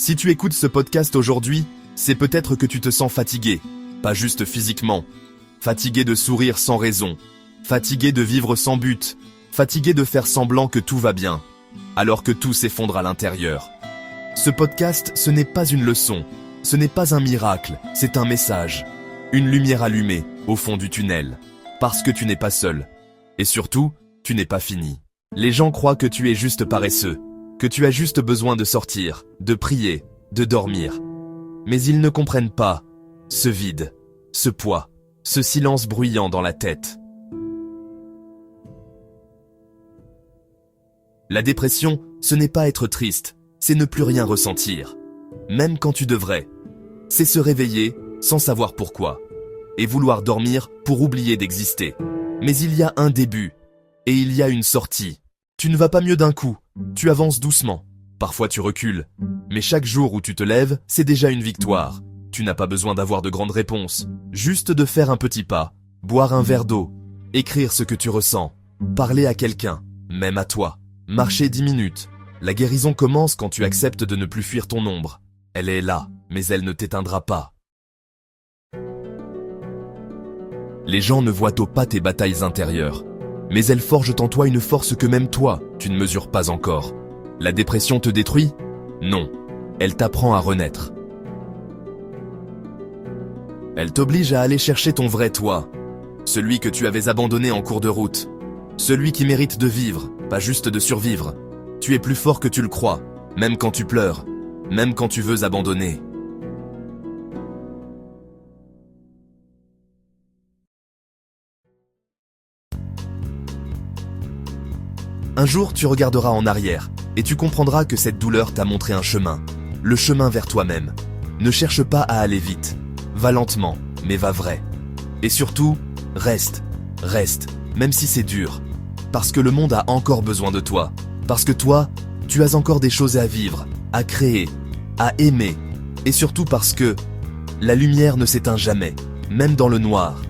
Si tu écoutes ce podcast aujourd'hui, c'est peut-être que tu te sens fatigué, pas juste physiquement. Fatigué de sourire sans raison, fatigué de vivre sans but, fatigué de faire semblant que tout va bien, alors que tout s'effondre à l'intérieur. Ce podcast, ce n'est pas une leçon, ce n'est pas un miracle, c'est un message. Une lumière allumée, au fond du tunnel. Parce que tu n'es pas seul. Et surtout, tu n'es pas fini. Les gens croient que tu es juste paresseux, que tu as juste besoin de sortir, de prier, de dormir. Mais ils ne comprennent pas ce vide, ce poids, ce silence bruyant dans la tête. La dépression, ce n'est pas être triste, c'est ne plus rien ressentir. Même quand tu devrais. C'est se réveiller sans savoir pourquoi. Et vouloir dormir pour oublier d'exister. Mais il y a un début. Et il y a une sortie. Tu ne vas pas mieux d'un coup. Tu avances doucement. Parfois tu recules. Mais chaque jour où tu te lèves, c'est déjà une victoire. Tu n'as pas besoin d'avoir de grandes réponses. Juste de faire un petit pas. Boire un verre d'eau. Écrire ce que tu ressens. Parler à quelqu'un. Même à toi. Marcher 10 minutes. La guérison commence quand tu acceptes de ne plus fuir ton ombre. Elle est là, mais elle ne t'éteindra pas. Les gens ne voient au pas tes batailles intérieures. Mais elles forgent en toi une force que même toi, tu ne mesures pas encore. La dépression te détruit? Non. Elle t'apprend à renaître. Elle t'oblige à aller chercher ton vrai toi. Celui que tu avais abandonné en cours de route. Celui qui mérite de vivre, pas juste de survivre. Tu es plus fort que tu le crois, même quand tu pleures, même quand tu veux abandonner. Un jour, tu regarderas en arrière et tu comprendras que cette douleur t'a montré un chemin, le chemin vers toi-même. Ne cherche pas à aller vite, va lentement, mais va vrai. Et surtout, reste, même si c'est dur, parce que le monde a encore besoin de toi, parce que toi, tu as encore des choses à vivre, à créer, à aimer, et surtout parce que la lumière ne s'éteint jamais, même dans le noir.